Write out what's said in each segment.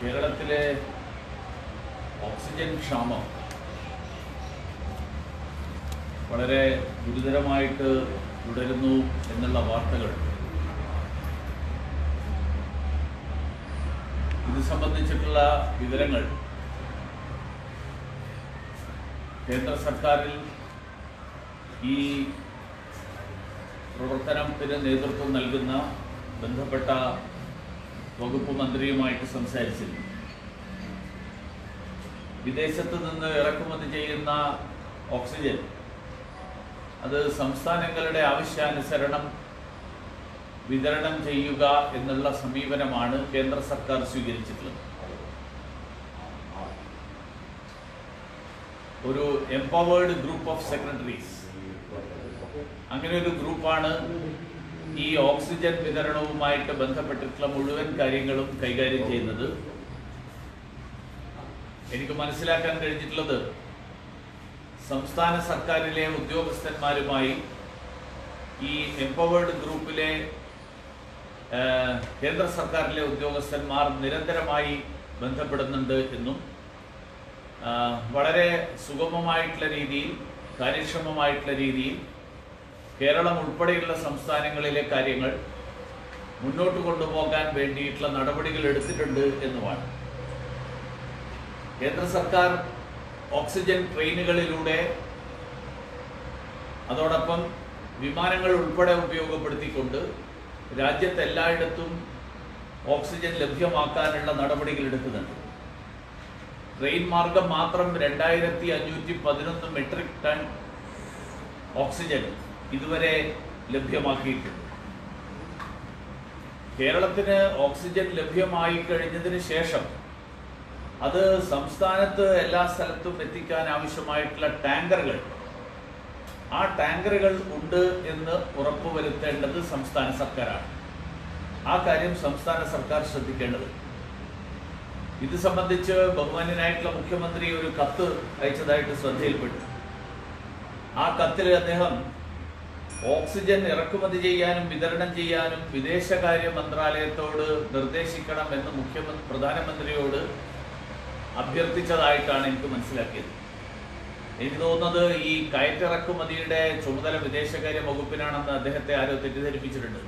കേരളത്തിലെ ഓക്സിജൻ ക്ഷാമം വളരെ ഗുരുതരമായിട്ട് തുടരുന്നു എന്നുള്ള വാർത്തകൾ ഇത് സംബന്ധിച്ചിട്ടുള്ള വിവരങ്ങൾ കേന്ദ്ര സർക്കാരിൽ ഈ പ്രവർത്തനത്തിന് നേതൃത്വം നൽകുന്ന ബന്ധപ്പെട്ട വകുപ്പ് മന്ത്രിയുമായിട്ട് സംസാരിച്ചിരുന്നു. വിദേശത്ത് നിന്ന് ഇറക്കുമതി ചെയ്യുന്ന ഓക്സിജൻ അത് സംസ്ഥാനങ്ങളുടെ ആവശ്യാനുസരണം വിതരണം ചെയ്യുക എന്നുള്ള സമീപനമാണ് കേന്ദ്ര സർക്കാർ സ്വീകരിച്ചിട്ടുള്ളത്. ഒരു എംപവേർഡ് ഗ്രൂപ്പ് ഓഫ് സെക്രട്ടറീസ്, അങ്ങനെ ഒരു ഗ്രൂപ്പാണ് ഈ ഓക്സിജൻ വിതരണവുമായിട്ട് ബന്ധപ്പെട്ടിട്ടുള്ള മുഴുവൻ കാര്യങ്ങളും കൈകാര്യം ചെയ്യുന്നത്. എനിക്ക് മനസ്സിലാക്കാൻ കഴിഞ്ഞിട്ടുള്ളത് സംസ്ഥാന സർക്കാരിലെ ഉദ്യോഗസ്ഥന്മാരുമായി ഈ എംപവേർഡ് ഗ്രൂപ്പിലെ കേന്ദ്ര സർക്കാരിലെ ഉദ്യോഗസ്ഥന്മാർ നിരന്തരമായി ബന്ധപ്പെടുന്നുണ്ട് എന്നും വളരെ സുഗമമായിട്ടുള്ള രീതിയിൽ, കാര്യക്ഷമമായിട്ടുള്ള രീതിയിൽ കേരളം ഉൾപ്പെടെയുള്ള സംസ്ഥാനങ്ങളിലെ കാര്യങ്ങൾ മുന്നോട്ട് കൊണ്ടുപോകാൻ വേണ്ടിയിട്ടുള്ള നടപടികൾ എടുത്തിട്ടുണ്ട് എന്നുമാണ്. കേന്ദ്ര സർക്കാർ ഓക്സിജൻ ട്രെയിനുകളിലൂടെ അതോടൊപ്പം വിമാനങ്ങൾ ഉൾപ്പെടെ ഉപയോഗപ്പെടുത്തിക്കൊണ്ട് രാജ്യത്ത് എല്ലായിടത്തും ഓക്സിജൻ ലഭ്യമാക്കാനുള്ള നടപടികൾ എടുക്കുന്നുണ്ട്. ട്രെയിൻ മാർഗം മാത്രം 2511 മെട്രിക് ടൺ ഓക്സിജൻ ഇതുവരെ ലഭ്യമാക്കിയിട്ടുണ്ട്. കേരളത്തിന് ഓക്സിജൻ ലഭ്യമായി കഴിഞ്ഞതിന് ശേഷം അത് സംസ്ഥാനത്ത് എല്ലാ സ്ഥലത്തും എത്തിക്കാൻ ആവശ്യമായിട്ടുള്ള ടാങ്കറുകൾ, ആ ടാങ്കറുകൾ ഉണ്ട് എന്ന് ഉറപ്പുവരുത്തേണ്ടത് സംസ്ഥാന സർക്കാരാണ്. ആ കാര്യം സംസ്ഥാന സർക്കാർ ശ്രദ്ധിക്കേണ്ടത്. ഇത് സംബന്ധിച്ച് ബഹുമാന്യനായിട്ടുള്ള മുഖ്യമന്ത്രി ഒരു കത്ത് അയച്ചതായിട്ട് ശ്രദ്ധയിൽപ്പെട്ടു. ആ കത്തിൽ അദ്ദേഹം ഓക്സിജൻ ഇറക്കുമതി ചെയ്യാനും വിതരണം ചെയ്യാനും വിദേശകാര്യ മന്ത്രാലയത്തോട് നിർദ്ദേശിക്കണം എന്ന് പ്രധാനമന്ത്രിയോട് അഭ്യർത്ഥിച്ചതായിട്ടാണ് എനിക്ക് മനസ്സിലാക്കിയത്. എനിക്ക് തോന്നുന്നത് ഈ കയറ്റിറക്കുമതിയുടെ ചുമതല വിദേശകാര്യ വകുപ്പിനാണെന്ന് അദ്ദേഹത്തെ ആരോ തെറ്റിദ്ധരിപ്പിച്ചിട്ടുണ്ട്.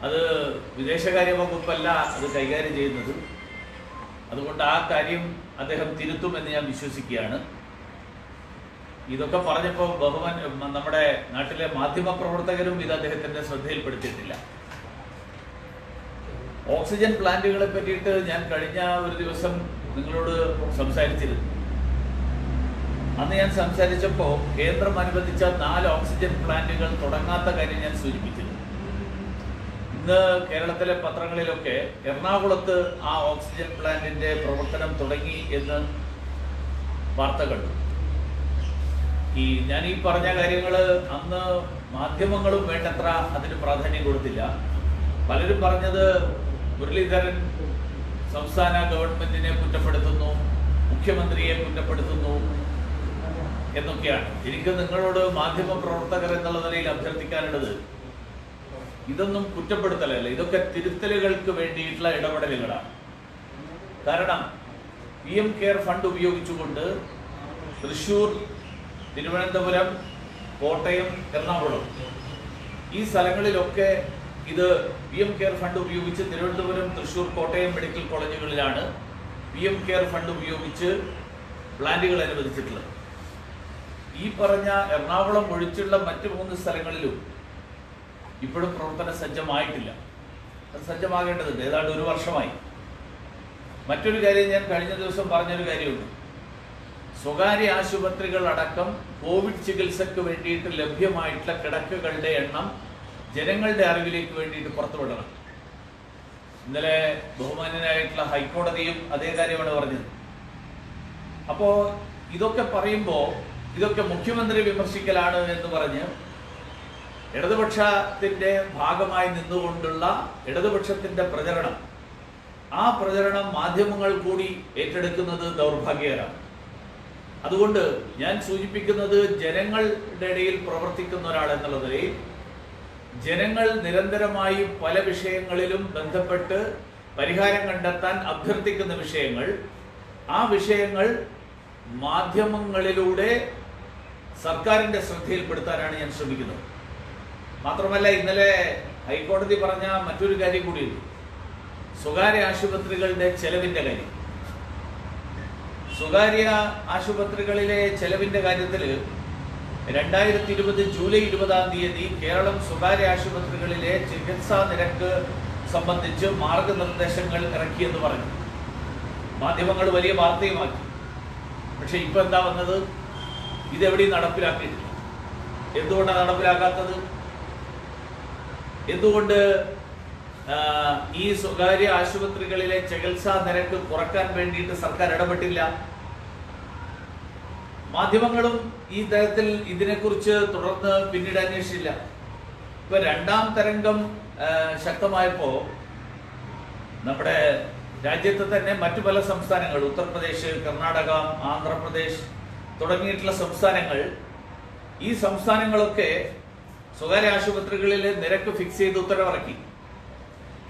അത് വിദേശകാര്യ വകുപ്പല്ല അത് കൈകാര്യം ചെയ്യുന്നത്. അതുകൊണ്ട് ആ കാര്യം അദ്ദേഹം തിരുത്തുമെന്ന് ഞാൻ വിശ്വസിക്കുകയാണ്. ഇതൊക്കെ പറഞ്ഞപ്പോൾ നമ്മുടെ നാട്ടിലെ മാധ്യമ പ്രവർത്തകരും ഇത് അദ്ദേഹത്തിന്റെ ശ്രദ്ധയിൽപ്പെടുത്തിയിട്ടില്ല. ഓക്സിജൻ പ്ലാന്റുകളെ പറ്റിയിട്ട് ഞാൻ കഴിഞ്ഞ ഒരു ദിവസം നിങ്ങളോട് സംസാരിച്ചിരുന്നു. അന്ന് ഞാൻ സംസാരിച്ചപ്പോൾ കേന്ദ്രം അനുവദിച്ച 4 ഓക്സിജൻ പ്ലാന്റുകൾ തുടങ്ങാത്ത കാര്യം ഞാൻ സൂചിപ്പിച്ചിരുന്നു. ഇന്ന് കേരളത്തിലെ പത്രങ്ങളിലൊക്കെ എറണാകുളത്ത് ആ ഓക്സിജൻ പ്ലാന്റിന്റെ പ്രവർത്തനം തുടങ്ങി എന്ന് വാർത്തകൾ. ഞാൻ ഈ പറഞ്ഞ കാര്യങ്ങൾ അന്ന് മാധ്യമങ്ങളും വേണ്ടത്ര അതിന് പ്രാധാന്യം കൊടുത്തില്ല. പലരും പറഞ്ഞത് മുരളീധരൻ സംസ്ഥാന ഗവൺമെന്റിനെ കുറ്റപ്പെടുത്തുന്നു, മുഖ്യമന്ത്രിയെ കുറ്റപ്പെടുത്തുന്നു എന്നൊക്കെയാണ്. എനിക്ക് നിങ്ങളോട് മാധ്യമ പ്രവർത്തകർ എന്നുള്ള നിലയിൽ അഭ്യർത്ഥിക്കാനുള്ളത്, ഇതൊന്നും കുറ്റപ്പെടുത്തലല്ല, ഇതൊക്കെ തിരുത്തലുകൾക്ക് വേണ്ടിയിട്ടുള്ള ഇടപെടലുകളാണ്. കാരണം PM കെയർ ഫണ്ട് ഉപയോഗിച്ചുകൊണ്ട് തൃശ്ശൂർ, തിരുവനന്തപുരം, കോട്ടയം, എറണാകുളം ഈ സ്ഥലങ്ങളിലൊക്കെ ഇത് PM കെയർ ഫണ്ട് ഉപയോഗിച്ച് തിരുവനന്തപുരം, തൃശ്ശൂർ, കോട്ടയം മെഡിക്കൽ കോളേജുകളിലാണ് PM കെയർ ഫണ്ട് ഉപയോഗിച്ച് പ്ലാന്റുകൾ അനുവദിച്ചിട്ടുള്ളത്. ഈ പറഞ്ഞ എറണാകുളം ഒഴിച്ചുള്ള മറ്റു 3 സ്ഥലങ്ങളിലും ഇപ്പോഴും പ്രവർത്തന സജ്ജമായിട്ടില്ല. അത് സജ്ജമാകേണ്ടതുണ്ട്. ഏതാണ്ട് 1 വർഷമായി. മറ്റൊരു കാര്യം ഞാൻ കഴിഞ്ഞ ദിവസം പറഞ്ഞൊരു കാര്യമുണ്ട്. സ്വകാര്യ ആശുപത്രികൾ അടക്കം കോവിഡ് ചികിത്സയ്ക്ക് വേണ്ടിയിട്ട് ലഭ്യമായിട്ടുള്ള കിടക്കകളുടെ എണ്ണം ജനങ്ങളുടെ അറിവിലേക്ക് വേണ്ടിയിട്ട് പുറത്തുവിടണം. ഇന്നലെ ബഹുമാന്യനായിട്ടുള്ള ഹൈക്കോടതിയും അതേ കാര്യമാണ് പറഞ്ഞത്. അപ്പോൾ ഇതൊക്കെ പറയുമ്പോൾ ഇതൊക്കെ മുഖ്യമന്ത്രി വിമർശിക്കലാണ് എന്ന് പറഞ്ഞ് ഇടതുപക്ഷത്തിന്റെ ഭാഗമായി നിന്നുകൊണ്ടുള്ള ഇടതുപക്ഷത്തിന്റെ പ്രചരണം, ആ പ്രചരണം മാധ്യമങ്ങൾ കൂടി ഏറ്റെടുക്കുന്നത് ദൗർഭാഗ്യകരമാണ്. അതുകൊണ്ട് ഞാൻ സൂചിപ്പിക്കുന്നത്, ജനങ്ങളുടെ ഇടയിൽ പ്രവർത്തിക്കുന്ന ഒരാൾ എന്നുള്ള നിലയിൽ ജനങ്ങൾ നിരന്തരമായി പല വിഷയങ്ങളിലും ബന്ധപ്പെട്ട് പരിഹാരം കണ്ടെത്താൻ അഭ്യർത്ഥിക്കുന്ന വിഷയങ്ങൾ, ആ വിഷയങ്ങൾ മാധ്യമങ്ങളിലൂടെ സർക്കാരിന്റെ ശ്രദ്ധയിൽപ്പെടുത്താനാണ് ഞാൻ ശ്രമിക്കുന്നത്. മാത്രമല്ല, ഇന്നലെ ഹൈക്കോടതി പറഞ്ഞ മറ്റൊരു കാര്യം കൂടിയുണ്ട്. സ്വകാര്യ ആശുപത്രികളുടെ ചെലവിന്റെ കാര്യം. സ്വകാര്യ ആശുപത്രികളിലെ ചെലവിന്റെ കാര്യത്തിൽ 2020 ജൂലൈ 20 കേരളം സ്വകാര്യ ആശുപത്രികളിലെ ചികിത്സാ നിരക്ക് സംബന്ധിച്ച് മാർഗനിർദ്ദേശങ്ങൾ ഇറക്കിയെന്ന് പറഞ്ഞു. മാധ്യമങ്ങൾ വലിയ വാർത്തയുമാക്കി. പക്ഷെ ഇപ്പൊ എന്താ വന്നത്? ഇതെവിടെയും നടപ്പിലാക്കിയിട്ടില്ല. എന്തുകൊണ്ടാണ് നടപ്പിലാക്കാത്തത്? എന്തുകൊണ്ട് ഈ സ്വകാര്യ ആശുപത്രികളിലെ ചികിത്സാ നിരക്ക് കുറക്കാൻ വേണ്ടിയിട്ട് സർക്കാർ ഇടപെട്ടില്ല? മാധ്യമങ്ങളും ഈ തരത്തിൽ ഇതിനെക്കുറിച്ച് തുടർന്ന് പിന്നീട് അന്വേഷിച്ചില്ല. ഇപ്പൊ രണ്ടാം തരംഗം ശക്തമായപ്പോ നമ്മുടെ രാജ്യത്ത് തന്നെ മറ്റു പല സംസ്ഥാനങ്ങൾ, ഉത്തർപ്രദേശ്, കർണാടക, ആന്ധ്രാപ്രദേശ് തുടങ്ങിയിട്ടുള്ള സംസ്ഥാനങ്ങൾ, ഈ സംസ്ഥാനങ്ങളൊക്കെ സ്വകാര്യ ആശുപത്രികളിലെ നിരക്ക് ഫിക്സ് ചെയ്ത് ഉത്തരവിറക്കി.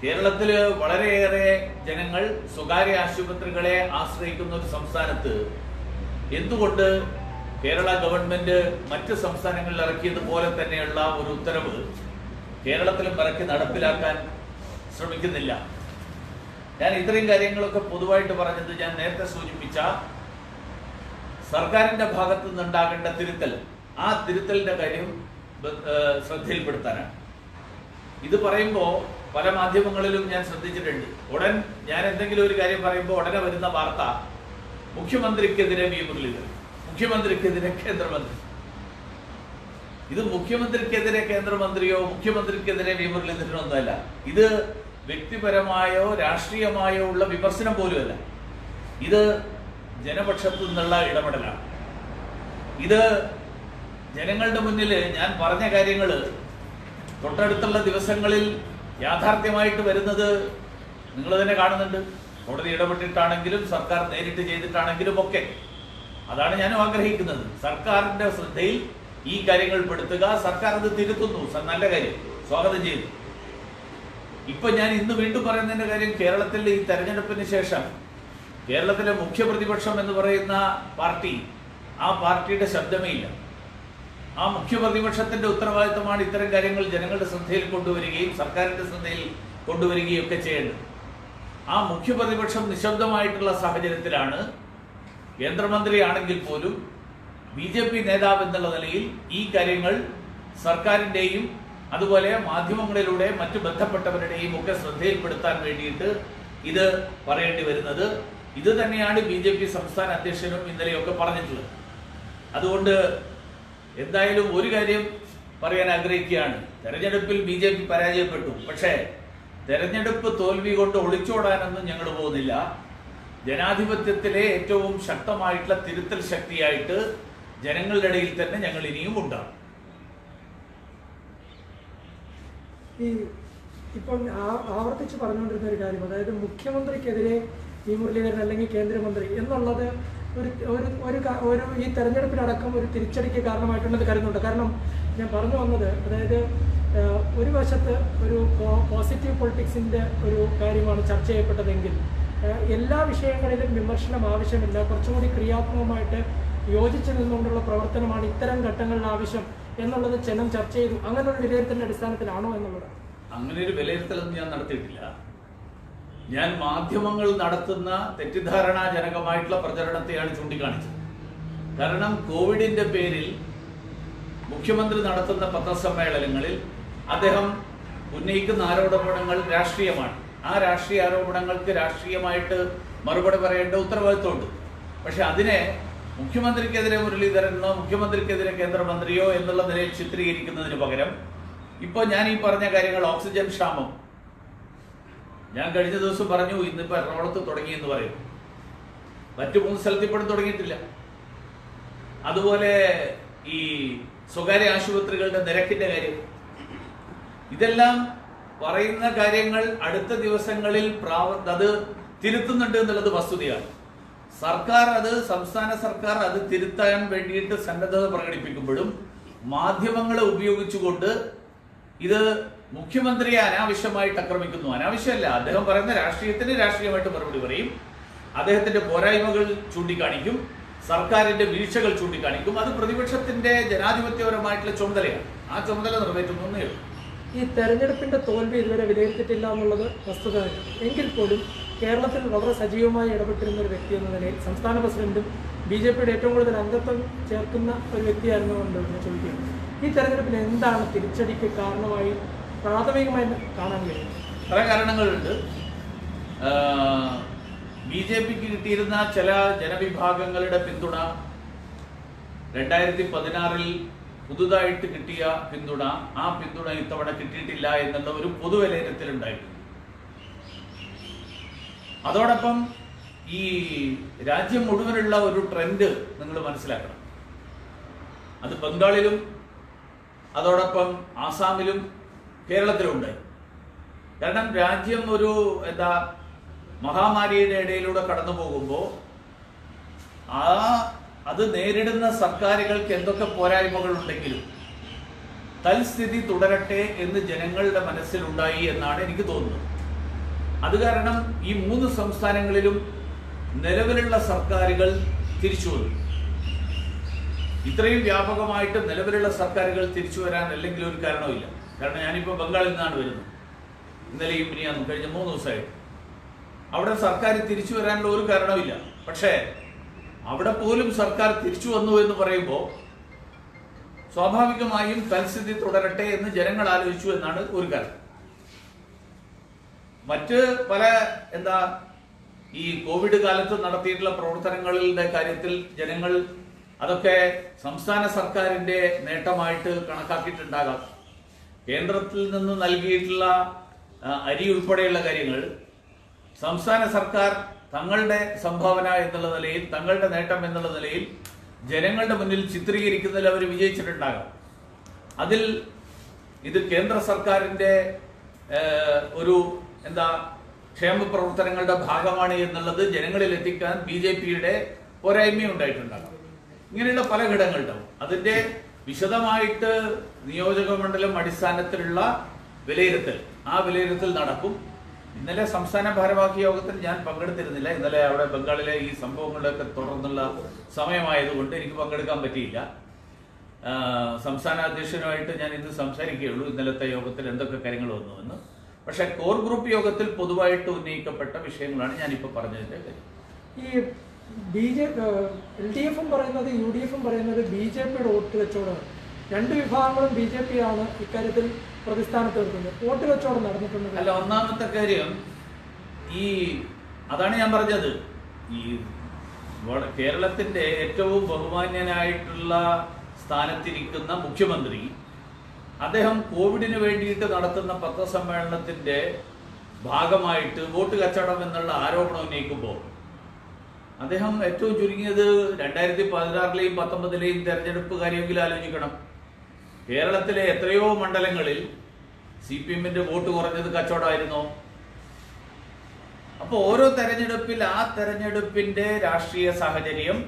കേരളത്തിൽ വളരെയേറെ ജനങ്ങൾ സ്വകാര്യ ആശുപത്രികളെ ആശ്രയിക്കുന്ന ഒരു സംസ്ഥാനത്ത് എന്തുകൊണ്ട് കേരള ഗവൺമെന്റ് മറ്റ് സംസ്ഥാനങ്ങളിൽ ഇറക്കിയതുപോലെ തന്നെയുള്ള ഒരു ഉത്തരവ് കേരളത്തിലും ഇറക്കി നടപ്പിലാക്കാൻ ശ്രമിക്കുന്നില്ല? ഞാൻ ഇത്രയും കാര്യങ്ങളൊക്കെ പൊതുവായിട്ട് പറഞ്ഞത് ഞാൻ നേരത്തെ സൂചിപ്പിച്ച സർക്കാരിന്റെ ഭാഗത്തു നിന്നുണ്ടാകേണ്ട തിരുത്തൽ, ആ തിരുത്തലിന്റെ കാര്യം ശ്രദ്ധയിൽപ്പെടുത്താനാണ്. ഇത് പറയുമ്പോൾ പല മാധ്യമങ്ങളിലും ഞാൻ ശ്രദ്ധിച്ചിട്ടുണ്ട്. ഞാൻ എന്തെങ്കിലും ഒരു കാര്യം പറയുമ്പോൾ ഉടനെ വരുന്ന വാർത്ത മുഖ്യമന്ത്രിക്കെതിരെ വി മുരളീധരൻ, മുഖ്യമന്ത്രിക്കെതിരെ കേന്ദ്രമന്ത്രി. ഇത് മുഖ്യമന്ത്രിക്കെതിരെ കേന്ദ്രമന്ത്രിയോ മുഖ്യമന്ത്രിക്കെതിരെ വി മുരളീധരനോ ഒന്നുമല്ല. ഇത് വ്യക്തിപരമായോ രാഷ്ട്രീയമായോ ഉള്ള വിമർശനം പോലുമല്ല. ഇത് ജനപക്ഷത്തു നിന്നുള്ള ഇടപെടലാണ്. ഇത് ജനങ്ങളുടെ മുന്നിൽ ഞാൻ പറഞ്ഞ കാര്യങ്ങൾ തൊട്ടടുത്തുള്ള ദിവസങ്ങളിൽ യാഥാർത്ഥ്യമായിട്ട് വരുന്നത് നിങ്ങൾ തന്നെ കാണുന്നുണ്ട്. കോടതി ഇടപെട്ടിട്ടാണെങ്കിലും സർക്കാർ നേരിട്ട് ചെയ്തിട്ടാണെങ്കിലും ഒക്കെ. അതാണ് ഞാനും ആഗ്രഹിക്കുന്നത്. സർക്കാരിന്റെ ശ്രദ്ധയിൽ ഈ കാര്യങ്ങൾ പെടുത്തുക. സർക്കാർ അത് തിരുത്തുന്നു, നല്ല കാര്യം, സ്വാഗതം ചെയ്തു. ഇപ്പൊ ഞാൻ ഇന്ന് വീണ്ടും പറയുന്നതിന്റെ കാര്യം, കേരളത്തിൽ ഈ തെരഞ്ഞെടുപ്പിന് ശേഷം കേരളത്തിലെ മുഖ്യ പ്രതിപക്ഷം എന്ന് പറയുന്ന പാർട്ടി, ആ പാർട്ടിയുടെ ശബ്ദമേ ഇല്ല. ആ മുഖ്യ പ്രതിപക്ഷത്തിന്റെ ഉത്തരവാദിത്തമാണ് ഇത്തരം കാര്യങ്ങൾ ജനങ്ങളുടെ ശ്രദ്ധയിൽ കൊണ്ടുവരികയും സർക്കാരിന്റെ ശ്രദ്ധയിൽ കൊണ്ടുവരികയും ഒക്കെ ചെയ്യേണ്ടത്. ആ മുഖ്യ പ്രതിപക്ഷം നിശബ്ദമായിട്ടുള്ള സാഹചര്യത്തിലാണ് കേന്ദ്രമന്ത്രിയാണെങ്കിൽ പോലും BJP നേതാവ് എന്നുള്ള നിലയിൽ ഈ കാര്യങ്ങൾ സർക്കാരിന്റെയും അതുപോലെ മാധ്യമങ്ങളിലൂടെ മറ്റു ബന്ധപ്പെട്ടവരുടെയും ഒക്കെ ശ്രദ്ധയിൽപ്പെടുത്താൻ വേണ്ടിയിട്ട് ഇത് പറയേണ്ടി വരുന്നത്. ഇത് തന്നെയാണ് BJP സംസ്ഥാന അധ്യക്ഷനും ഇന്നലെയൊക്കെ പറഞ്ഞിട്ടുള്ളത്. അതുകൊണ്ട് എന്തായാലും ഒരു കാര്യം പറയാൻ ആഗ്രഹിക്കുകയാണ്. തെരഞ്ഞെടുപ്പിൽ BJP പരാജയപ്പെട്ടു. പക്ഷേ തെരഞ്ഞെടുപ്പ് തോൽവി കൊണ്ട് ഒളിച്ചോടാനൊന്നും ഞങ്ങൾ പോകുന്നില്ല. ജനാധിപത്യത്തിലെ ഏറ്റവും ശക്തമായിട്ടുള്ള തിരുത്തൽ ശക്തിയായിട്ട് ജനങ്ങളുടെ ഇടയിൽ തന്നെ ഞങ്ങൾ ഇനിയും ഉണ്ടാകും. ഇപ്പം ആവർത്തിച്ച് പറഞ്ഞുകൊണ്ടിരുന്ന ഒരു കാര്യം, അതായത് മുഖ്യമന്ത്രിക്കെതിരെ വി മുരളീധരൻ അല്ലെങ്കിൽ കേന്ദ്രമന്ത്രി എന്നുള്ളത് ഒരു ഈ തെരഞ്ഞെടുപ്പിനടക്കം ഒരു തിരിച്ചടിക്ക് കാരണമായിട്ടുണ്ടെന്ന് കരുതുന്നുണ്ട്. കാരണം ഞാൻ പറഞ്ഞു വന്നത്, അതായത് ഒരു വശത്ത് ഒരു പോസിറ്റീവ് പൊളിറ്റിക്സിൻ്റെ ഒരു കാര്യമാണ് ചർച്ച ചെയ്യപ്പെട്ടതെങ്കിൽ എല്ലാ വിഷയങ്ങളിലും വിമർശനം ആവശ്യമില്ല. കുറച്ചുകൂടി ക്രിയാത്മകമായിട്ട് യോജിച്ചു നിന്നുകൊണ്ടുള്ള പ്രവർത്തനമാണ് ഇത്തരം ഘട്ടങ്ങളിൽ ആവശ്യം എന്നുള്ളത് ജനം ചർച്ച ചെയ്തു. അങ്ങനെ ഒരു വിലയിരുത്തലിന്റെ അടിസ്ഥാനത്തിലാണോ എന്നുള്ളത്? അങ്ങനെ ഒരു വിലയിരുത്തലൊന്നും ഞാൻ നടത്തിയിട്ടില്ല. ഞാൻ മാധ്യമങ്ങൾ നടത്തുന്ന തെറ്റിദ്ധാരണാജനകമായിട്ടുള്ള പ്രചരണത്തെയാണ് ചൂണ്ടിക്കാണിച്ചത്. കാരണം കോവിഡിന്റെ പേരിൽ മുഖ്യമന്ത്രി നടത്തുന്ന പത്രസമ്മേളനങ്ങളിൽ അദ്ദേഹം ഉന്നയിക്കുന്ന ആരോപണങ്ങൾ രാഷ്ട്രീയമാണ്. ആ രാഷ്ട്രീയ ആരോപണങ്ങൾക്ക് രാഷ്ട്രീയമായിട്ട് മറുപടി പറയേണ്ട ഉത്തരവാദിത്വമുണ്ട്. പക്ഷെ അതിനെ മുഖ്യമന്ത്രിക്കെതിരെ മുരളീധരനോ മുഖ്യമന്ത്രിക്കെതിരെ കേന്ദ്രമന്ത്രിയോ എന്നുള്ള നിലയിൽ ചിത്രീകരിക്കുന്നതിന് പകരം ഇപ്പോൾ ഞാൻ ഈ പറഞ്ഞ കാര്യങ്ങൾ, ഓക്സിജൻ ക്ഷാമം, ഞാൻ കഴിഞ്ഞ ദിവസം പറഞ്ഞു ഇന്നിപ്പോൾ എറണാകുളത്ത് തുടങ്ങിയെന്ന് പറയും. മറ്റു 3 സ്ഥലത്ത് ഇപ്പോഴും തുടങ്ങിയിട്ടില്ല. അതുപോലെ ഈ സ്വകാര്യ ആശുപത്രികളുടെ നിരക്കിന്റെ കാര്യം, ഇതെല്ലാം പറയുന്ന കാര്യങ്ങൾ അടുത്ത ദിവസങ്ങളിൽ അത് തിരുത്തുന്നുണ്ട് എന്നുള്ളത് വസ്തുതയാണ്. സംസ്ഥാന സർക്കാർ അത് തിരുത്താൻ വേണ്ടിയിട്ട് സന്നദ്ധത പ്രകടിപ്പിക്കുമ്പോഴും മാധ്യമങ്ങളെ ഉപയോഗിച്ചുകൊണ്ട് ഇത് മുഖ്യമന്ത്രിയെ അനാവശ്യമായിട്ട് ആക്രമിക്കുന്നു. അനാവശ്യമല്ല, അദ്ദേഹം പറയുന്ന രാഷ്ട്രീയത്തിന് രാഷ്ട്രീയമായിട്ട് മറുപടി പറയും, അദ്ദേഹത്തിന്റെ പോരായ്മകൾ ചൂണ്ടിക്കാണിക്കും, സർക്കാരിന്റെ വീഴ്ചകൾ ചൂണ്ടിക്കാണിക്കും. അത് പ്രതിപക്ഷത്തിന്റെ ജനാധിപത്യപരമായിട്ടുള്ള ചുമതലയാണ്. ആ ചുമതല നിറവേറ്റുന്നേ ഉള്ളൂ. ഈ തെരഞ്ഞെടുപ്പിന്റെ തോൽവി ഇതുവരെ വിലയിരുത്തിയിട്ടില്ല എന്നുള്ളത് വസ്തുതയാണ്. എങ്കിൽ പോലും കേരളത്തിൽ വളരെ സജീവമായി ഇടപെട്ടിരുന്ന ഒരു വ്യക്തി എന്ന നിലയിൽ സംസ്ഥാന പ്രസിഡന്റും BJPയുടെ ഏറ്റവും കൂടുതൽ അംഗത്വം ചേർക്കുന്ന ഒരു വ്യക്തിയായിരുന്നുകൊണ്ട് ഞാൻ ചോദിക്കുകയാണ്, ഈ തെരഞ്ഞെടുപ്പിന് എന്താണ് തിരിച്ചടിക്ക് കാരണമായി പ്രാഥമികമായി കാണാൻ കഴിയുന്നത്? പല കാരണങ്ങളുണ്ട്. BJPക്ക് കിട്ടിയിരുന്ന ചില ജനവിഭാഗങ്ങളുടെ പിന്തുണ 2016 പുതുതായിട്ട് കിട്ടിയ പിന്തുണ, ആ പിന്തുണ ഇത്തവണ കിട്ടിയിട്ടില്ല എന്നുള്ള ഒരു പൊതുവിലയിരുത്തലുണ്ടായിട്ടുണ്ട്. അതോടൊപ്പം ഈ രാജ്യം മുഴുവനുള്ള ഒരു ട്രെൻഡ് നിങ്ങൾ മനസ്സിലാക്കണം. അത് ബംഗാളിലും അതോടൊപ്പം ആസാമിലും കേരളത്തിലും ഉണ്ടായി. കാരണം രാജ്യം ഒരു മഹാമാരിയുടെ ഇടയിലൂടെ കടന്നു പോകുമ്പോൾ അത് നേരിടുന്ന സർക്കാരുകൾക്ക് എന്തൊക്കെ പോരായ്മകൾ ഉണ്ടെങ്കിലും തൽസ്ഥിതി തുടരട്ടെ എന്ന് ജനങ്ങളുടെ മനസ്സിലുണ്ടായി എന്നാണ് എനിക്ക് തോന്നുന്നത്. അത് കാരണം ഈ 3 സംസ്ഥാനങ്ങളിലും നിലവിലുള്ള സർക്കാരുകൾ തിരിച്ചു വന്നു. ഇത്രയും വ്യാപകമായിട്ട് നിലവിലുള്ള സർക്കാരുകൾ തിരിച്ചു വരാൻ അല്ലെങ്കിൽ ഒരു കാരണവുമില്ല. കാരണം ഞാനിപ്പോൾ ബംഗാളിൽ നിന്നാണ് വരുന്നത്. ഇന്നലെയും ഇനിയാന്നും കഴിഞ്ഞ 3 ദിവസമായിട്ട് അവിടെ സർക്കാർ തിരിച്ചു വരാനുള്ള ഒരു കാരണവുമില്ല. പക്ഷേ അവിടെ പോലും സർക്കാർ തിരിച്ചു വന്നു എന്ന് പറയുമ്പോൾ സ്വാഭാവികമായും തൽസ്ഥിതി തുടരട്ടെ എന്ന് ജനങ്ങൾ ആലോചിച്ചു എന്നാണ് ഒരു കാരണം. മറ്റ് പല ഈ കോവിഡ് കാലത്ത് നടത്തിയിട്ടുള്ള പ്രവർത്തനങ്ങളുടെ കാര്യത്തിൽ ജനങ്ങൾ അതൊക്കെ സംസ്ഥാന സർക്കാരിന്റെ നേട്ടമായിട്ട് കണക്കാക്കിയിട്ടുണ്ടാകാം. കേന്ദ്രത്തിൽ നിന്ന് നൽകിയിട്ടുള്ള അരി ഉൾപ്പെടെയുള്ള കാര്യങ്ങൾ സംസ്ഥാന സർക്കാർ തങ്ങളുടെ സംഭാവന എന്നുള്ള നിലയിൽ, തങ്ങളുടെ നേട്ടം എന്നുള്ള നിലയിൽ ജനങ്ങളുടെ മുന്നിൽ ചിത്രീകരിക്കുന്നതിൽ അവർ വിജയിച്ചിട്ടുണ്ടാകാം. അതിൽ ഇത് കേന്ദ്ര സർക്കാരിന്റെ ഒരു ക്ഷേമ പ്രവർത്തനങ്ങളുടെ ഭാഗമാണ് എന്നുള്ളത് ജനങ്ങളിൽ എത്തിക്കാൻ BJPയുടെ പോരായ്മ ഉണ്ടായിട്ടുണ്ടാകാം. ഇങ്ങനെയുള്ള പല ഘടകങ്ങളുണ്ടാവും. അതിന്റെ വിശദമായിട്ട് നിയോജക മണ്ഡലം അടിസ്ഥാനത്തിലുള്ള വിലയിരുത്തൽ, ആ വിലയിരുത്തൽ നടക്കും. ഇന്നലെ സംസ്ഥാന ഭാരവാഹി യോഗത്തിൽ ഞാൻ പങ്കെടുത്തിരുന്നില്ല. ഇന്നലെ അവിടെ ബംഗാളിലെ ഈ സംഭവങ്ങളുടെയൊക്കെ തുടർന്നുള്ള സമയമായതുകൊണ്ട് എനിക്ക് പങ്കെടുക്കാൻ പറ്റിയില്ല. സംസ്ഥാന അധ്യക്ഷനുമായിട്ട് ഞാൻ ഇന്ന് സംസാരിക്കുകയുള്ളൂ ഇന്നലത്തെ യോഗത്തിൽ എന്തൊക്കെ കാര്യങ്ങൾ വന്നുവെന്ന്. പക്ഷെ കോർ ഗ്രൂപ്പ് യോഗത്തിൽ പൊതുവായിട്ട് ഉന്നയിക്കപ്പെട്ട വിഷയങ്ങളാണ് ഞാനിപ്പോൾ പറഞ്ഞതിന്റെ കാര്യം. ഈ LDF-ഉം പറയുന്നത് UDF-ഉം പറയുന്നത് BJPയുടെ വോട്ട് കച്ചവടമാണ്. 2 വിഭാഗങ്ങളും BJP ആണ് ഇക്കാര്യത്തിൽ പ്രതിസ്ഥാനത്ത് നിൽക്കുന്നത്. വോട്ട് കച്ചവടം നടന്നിട്ടുണ്ട്. അല്ല, ഒന്നാമത്തെ കാര്യം അതാണ് ഞാൻ പറഞ്ഞത്. ഈ കേരളത്തിന്റെ ഏറ്റവും ബഹുമാന്യനായിട്ടുള്ള സ്ഥാനത്തിരിക്കുന്ന മുഖ്യമന്ത്രി അദ്ദേഹം കോവിഡിന് വേണ്ടിയിട്ട് നടത്തുന്ന പത്രസമ്മേളനത്തിന്റെ ഭാഗമായിട്ട് വോട്ട് കച്ചവടം എന്നുള്ള ആരോപണം ഉന്നയിക്കുമ്പോൾ അദ്ദേഹം ഏറ്റവും ചുരുങ്ങിയത് 2016-ലെയും 2019-ലെയും തെരഞ്ഞെടുപ്പ് കാര്യമെങ്കിലും ആലോചിക്കണം. കേരളത്തിലെ എത്രയോ മണ്ഡലങ്ങളിൽ CPM-ന്റെ വോട്ട് കുറഞ്ഞത് കച്ചവടമായിരുന്നോ? അപ്പോൾ ഓരോ തെരഞ്ഞെടുപ്പിൽ ആ തെരഞ്ഞെടുപ്പിന്റെ രാഷ്ട്രീയ സാഹചര്യം,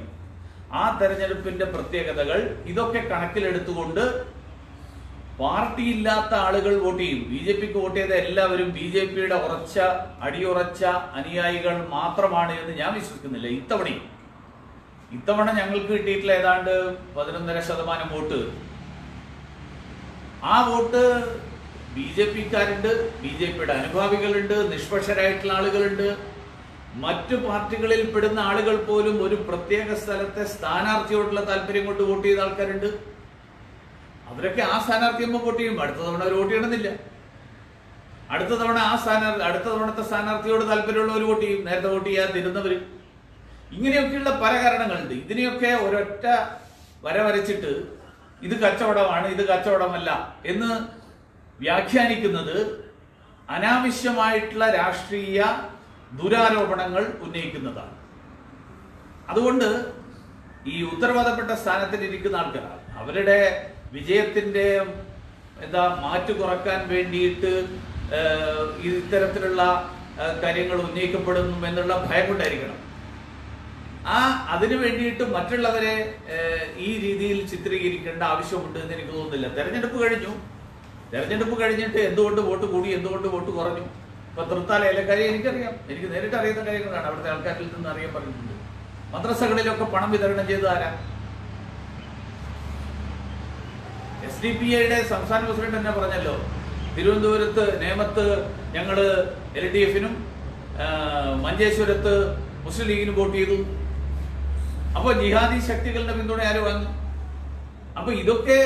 ആ തെരഞ്ഞെടുപ്പിന്റെ പ്രത്യേകതകൾ, ഇതൊക്കെ കണക്കിലെടുത്തുകൊണ്ട് പാർട്ടിയില്ലാത്ത ആളുകൾ വോട്ട് ചെയ്യും. BJPക്ക് വോട്ട് ചെയ്ത എല്ലാവരും BJPയുടെ അടിയുറച്ച അനുയായികൾ മാത്രമാണ് എന്ന് ഞാൻ വിശ്വസിക്കുന്നില്ല. ഇത്തവണ ഞങ്ങൾക്ക് കിട്ടിയിട്ടുള്ള ഏതാണ്ട് 11.5% വോട്ട്, ആ വോട്ട് BJPക്കാരുണ്ട്, BJPയുടെ അനുഭാവികളുണ്ട്, നിഷ്പക്ഷരായിട്ടുള്ള ആളുകളുണ്ട്, മറ്റു പാർട്ടികളിൽ പെടുന്ന ആളുകൾ പോലും ഒരു പ്രത്യേക സ്ഥലത്തെ സ്ഥാനാർത്ഥിയോടുള്ള താല്പര്യം കൊണ്ട് വോട്ട് ചെയ്ത ആൾക്കാരുണ്ട്. അവരൊക്കെ ആ സ്ഥാനാർത്ഥിയുമ്പോൾ വോട്ട് ചെയ്യും. അടുത്ത തവണ അവർ വോട്ട് ചെയ്യണമെന്നില്ല. അടുത്ത തവണത്തെ സ്ഥാനാർത്ഥിയോട് താല്പര്യമുള്ളവർ വോട്ട് ചെയ്യും, നേരത്തെ വോട്ട് ചെയ്യാതിരുന്നവർ. ഇങ്ങനെയൊക്കെയുള്ള പല കാരണങ്ങളുണ്ട്. ഇതിനെയൊക്കെ ഒരൊറ്റ വരച്ചിട്ട് ഇത് കച്ചവടമാണ്, ഇത് കച്ചവടമല്ല എന്ന് വ്യാഖ്യാനിക്കുന്നത് അനാവശ്യമായിട്ടുള്ള രാഷ്ട്രീയ ദുരാരോപണങ്ങൾ ഉന്നയിക്കുന്നതാണ്. അതുകൊണ്ട് ഈ ഉത്തരവാദപ്പെട്ട സ്ഥാനത്തിലിരിക്കുന്ന ആൾക്കാർ അവരുടെ വിജയത്തിന്റെ മാറ്റു കുറക്കാൻ വേണ്ടിയിട്ട് ഇത്തരത്തിലുള്ള കാര്യങ്ങൾ ഉന്നയിക്കപ്പെടുന്നു എന്നുള്ള ഭയം കൊണ്ടായിരിക്കണം. അതിനു വേണ്ടിയിട്ട് മറ്റുള്ളവരെ ഈ രീതിയിൽ ചിത്രീകരിക്കേണ്ട ആവശ്യമുണ്ട് എന്ന് എനിക്ക് തോന്നുന്നില്ല. തെരഞ്ഞെടുപ്പ് കഴിഞ്ഞു, തെരഞ്ഞെടുപ്പ് കഴിഞ്ഞിട്ട് എന്തുകൊണ്ട് വോട്ട് കൂടി എന്തുകൊണ്ട് വോട്ട് കുറഞ്ഞു. ഇപ്പൊ തൃത്താലയിലെ കാര്യം എനിക്കറിയാം, എനിക്ക് നേരിട്ട് അറിയുന്ന കാര്യങ്ങളാണ്. അവിടുത്തെ ആൾക്കാരിൽ നിന്ന് അറിയാൻ പറഞ്ഞിട്ടുണ്ട്. മദ്രസകളിലൊക്കെ പണം വിതരണം ചെയ്ത് ആരാ? SDPIയുടെ സംസ്ഥാന പ്രസിഡന്റ് തന്നെ പറഞ്ഞല്ലോ, തിരുവനന്തപുരത്ത് നേമത്ത് ഞങ്ങള് LDFനും മഞ്ചേശ്വരത്ത് മുസ്ലിം ലീഗിനും വോട്ട് ചെയ്തു. അപ്പൊ ജിഹാദി ശക്തികളുടെ പിന്തുണ ആര് വാങ്ങും? അപ്പൊ ഇതൊക്കെ